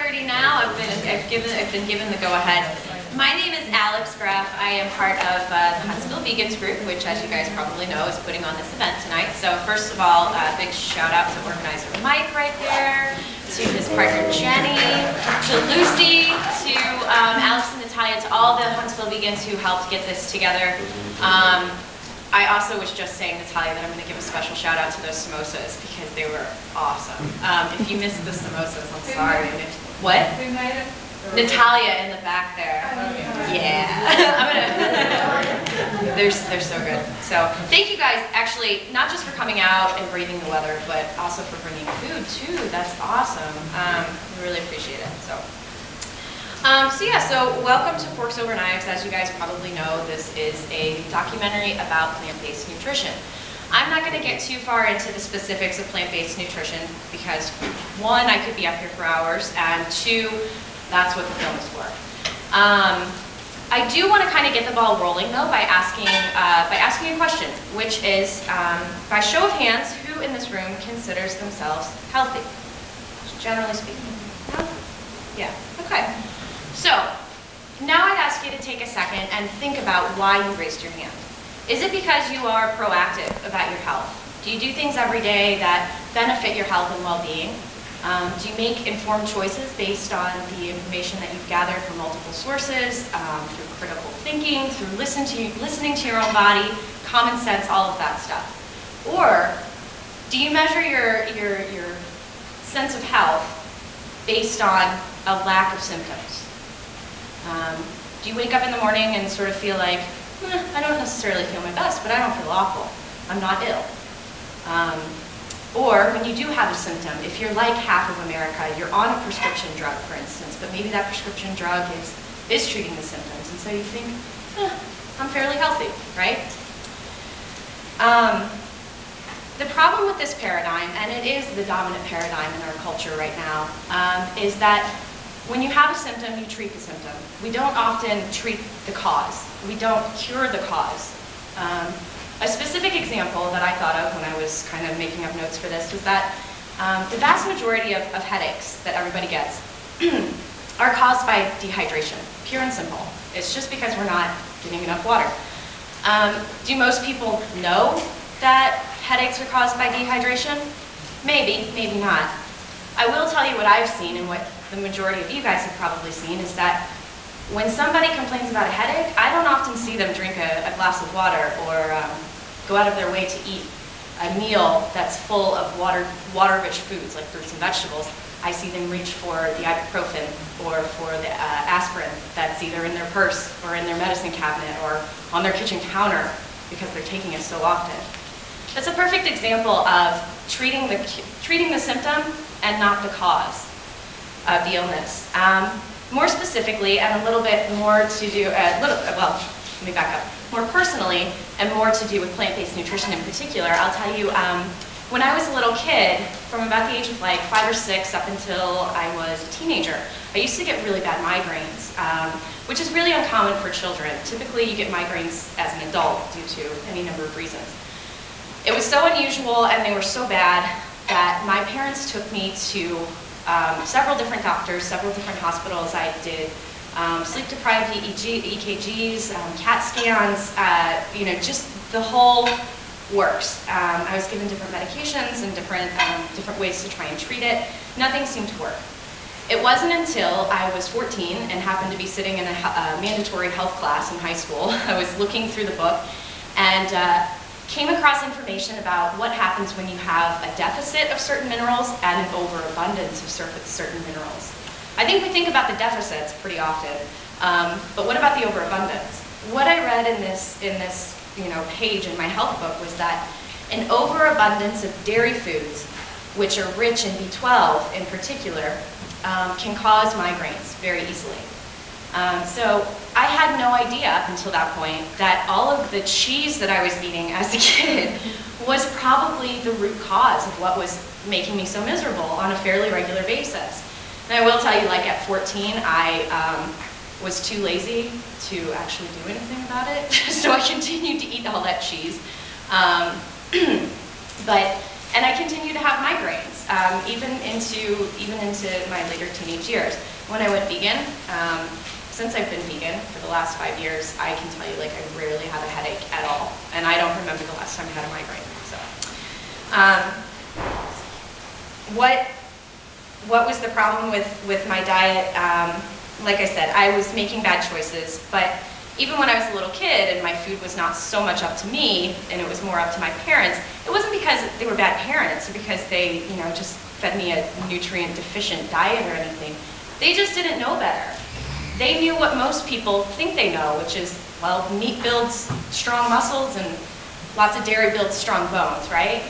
5:30 now. I've been given the go-ahead. My name is Alex Graff. I am part of the Huntsville Vegans group, which, as you guys probably know, is putting on this event tonight. So first of all, a big shout out to organizer Mike right there, to his partner Jenny, to Lucy, to Alex and Natalia, to all the Huntsville Vegans who helped get this together. I also was just saying, Natalia, that I'm going to give a special shout out to those samosas because they were awesome. If you missed the samosas, I'm sorry. What? Who made it? Natalia in the back there. Yeah. They're so good. So thank you guys, actually, not just for coming out and braving the weather, but also for bringing food too. That's awesome. We really appreciate it. So welcome to Forks Over Knives. As you guys probably know, this is a documentary about plant-based nutrition. I'm not going to get too far into the specifics of plant-based nutrition because, one, I could be up here for hours, and two, that's what the film is for. I do want to kind of get the ball rolling though by asking a question, which is, by show of hands, who in this room considers themselves healthy? Generally speaking. No? Yeah. Okay. So now I'd ask you to take a second and think about why you raised your hand. Is it because you are proactive about your health? Do you do things every day that benefit your health and well-being? Do you make informed choices based on the information that you've gathered from multiple sources, through critical thinking, through listening to your own body, common sense, all of that stuff? Or do you measure your sense of health based on a lack of symptoms? Do you wake up in the morning and sort of feel like, I don't necessarily feel my best, but I don't feel awful. I'm not ill. Or when you do have a symptom, if you're like half of America, you're on a prescription drug, for instance, but maybe that prescription drug is treating the symptoms, and so you think, I'm fairly healthy, right? The problem with this paradigm, and it is the dominant paradigm in our culture right now, is that when you have a symptom, you treat the symptom. We don't often treat the cause. We don't cure the cause. A specific example that I thought of when I was kind of making up notes for this was that the vast majority of headaches that everybody gets are caused by dehydration, pure and simple. It's just because we're not getting enough water. Do most people know that headaches are caused by dehydration? Maybe, maybe not. I will tell you what I've seen, and what the majority of you guys have probably seen, is that when somebody complains about a headache, I don't often see them drink a glass of water or go out of their way to eat a meal that's full of water-rich foods like fruits and vegetables. I see them reach for the ibuprofen or for the aspirin that's either in their purse or in their medicine cabinet or on their kitchen counter because they're taking it so often. That's a perfect example of treating the symptom and not the cause of the illness. More specifically, and a little bit more to do, let me back up, more personally and more to do with plant-based nutrition in particular, I'll tell you, when I was a little kid, from about the age of like 5 or 6 up until I was a teenager, I used to get really bad migraines, which is really uncommon for children. Typically you get migraines as an adult due to any number of reasons. It was so unusual and they were so bad that my parents took me to several different doctors, several different hospitals. I did sleep-deprived EKGs, CAT scans, just the whole works. I was given different medications and different ways to try and treat it. Nothing seemed to work. It wasn't until I was 14 and happened to be sitting in a mandatory health class in high school. I was looking through the book and came across information about what happens when you have a deficit of certain minerals and an overabundance of certain minerals. I think we think about the deficits pretty often, but what about the overabundance? What I read in this page in my health book was that an overabundance of dairy foods, which are rich in B12 in particular, can cause migraines very easily. So I had no idea up until that point that all of the cheese that I was eating as a kid was probably the root cause of what was making me so miserable on a fairly regular basis. And I will tell you, like at 14, I was too lazy to actually do anything about it, so I continued to eat all that cheese. But And I continue to have migraines, even into my later teenage years. When I went vegan, since I've been vegan for the last 5 years, I can tell you, like, I rarely have a headache at all, and I don't remember the last time I had a migraine. So, what was the problem with my diet? Like I said, I was making bad choices, but even when I was a little kid and my food was not so much up to me and it was more up to my parents, it wasn't because they were bad parents or because they, just fed me a nutrient deficient diet or anything. They just didn't know better. They knew what most people think they know, which is, well, meat builds strong muscles and lots of dairy builds strong bones, right?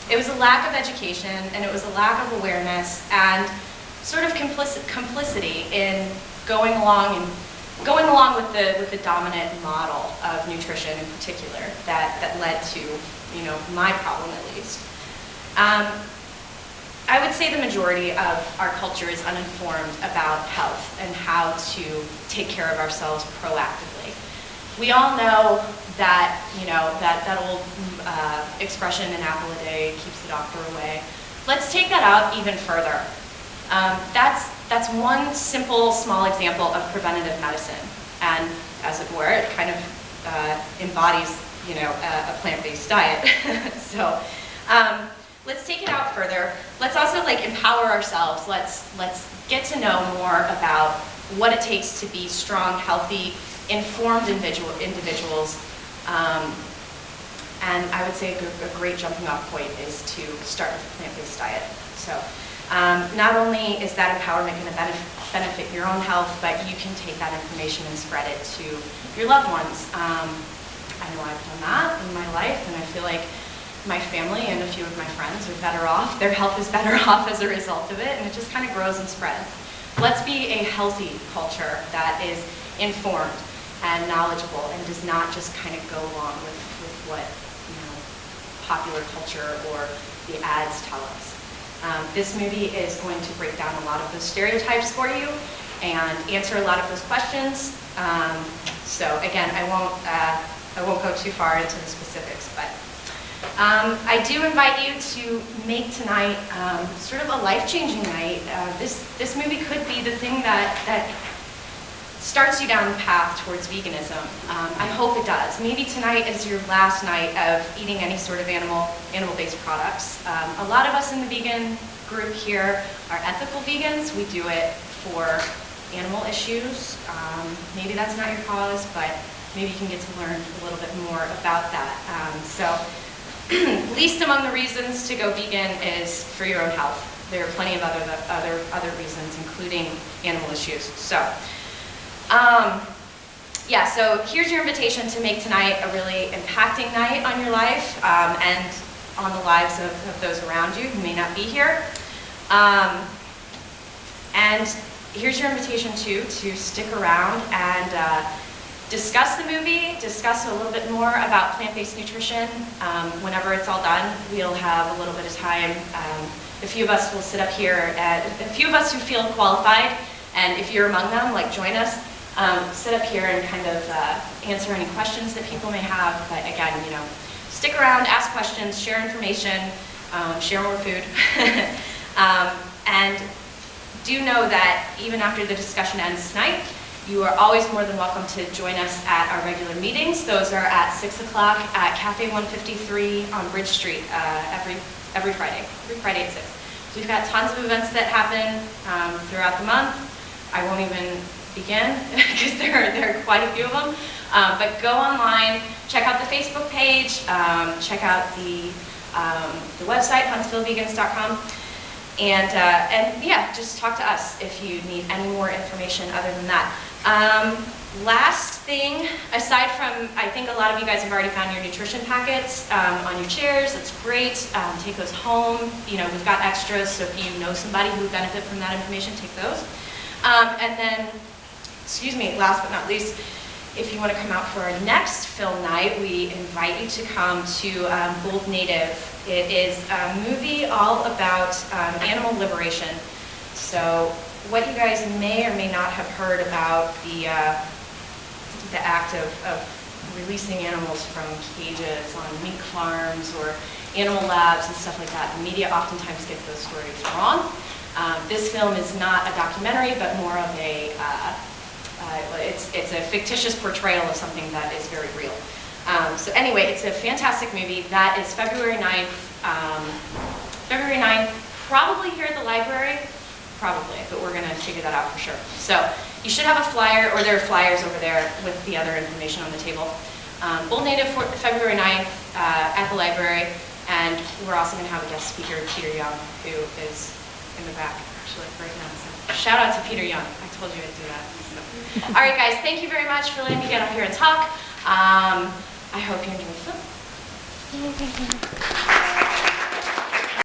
It was a lack of education, and it was a lack of awareness and sort of complicity in going along with the dominant model of nutrition in particular that led to, my problem at least. I would say the majority of our culture is uninformed about health and how to take care of ourselves proactively. We all know that, that old expression, an apple a day keeps the doctor away. Let's take that out even further. That's one simple, small example of preventative medicine. And as it were, it kind of embodies, a plant-based diet. So let's take it out further. Let's also empower ourselves. Let's get to know more about what it takes to be strong, healthy, informed individuals. And I would say a great jumping off point is to start with a plant-based diet. So not only is that empowerment going to benefit your own health, but you can take that information and spread it to your loved ones. I know I've done that in my life, and I feel like my family and a few of my friends are better off. Their health is better off as a result of it, and it just kind of grows and spreads. Let's be a healthy culture that is informed and knowledgeable and does not just kind of go along with what popular culture or the ads tell us. This movie is going to break down a lot of those stereotypes for you and answer a lot of those questions. So again, I won't go too far into the specifics, but I do invite you to make tonight sort of a life-changing night. This movie could be the thing that starts you down the path towards veganism. I hope it does. Maybe tonight is your last night of eating any sort of animal-based products. A lot of us in the vegan group here are ethical vegans. We do it for animal issues. Maybe that's not your cause, but maybe you can get to learn a little bit more about that. So least among the reasons to go vegan is for your own health. There are plenty of other reasons, including animal issues. So yeah, so here's your invitation to make tonight a really impacting night on your life and on the lives of those around you who may not be here. And here's your invitation too to stick around and discuss the movie, discuss a little bit more about plant-based nutrition. Whenever it's all done, we'll have a little bit of time. A few of us will sit up here, and a few of us who feel qualified, and if you're among them, join us. Sit up here and kind of answer any questions that people may have. But again, stick around, ask questions, share information, share more food. And do know that even after the discussion ends tonight, you are always more than welcome to join us at our regular meetings. Those are at 6 o'clock at Cafe 153 on Bridge Street every Friday at 6. So we've got tons of events that happen throughout the month. I won't even begin because there are quite a few of them. But go online, check out the Facebook page, check out the website, HuntsvilleVegans.com. And yeah, just talk to us if you need any more information other than that. Last thing, aside from, I think a lot of you guys have already found your nutrition packets on your chairs. That's great. Take those home. We've got extras, so if you know somebody who would benefit from that information, take those. And then, excuse me, last but not least, if you want to come out for our next film night, we invite you to come to Bold Native. It is a movie all about animal liberation. So what you guys may or may not have heard about the act of releasing animals from cages on mink farms or animal labs and stuff like that. The media oftentimes gets those stories wrong. This film is not a documentary, but more of a, it's a fictitious portrayal of something that is very real. So anyway, it's a fantastic movie. That is February 9th. February 9th, probably here at the library. Probably, but we're going to figure that out for sure. So you should have a flyer, or there are flyers over there with the other information on the table. Old Native for February 9th at the library, and we're also going to have a guest speaker, Peter Young, who is in the back, actually, right now. So shout out to Peter Young. I told you I'd do that. So. All right, guys, thank you very much for letting me get up here and talk. I hope you enjoyed the film.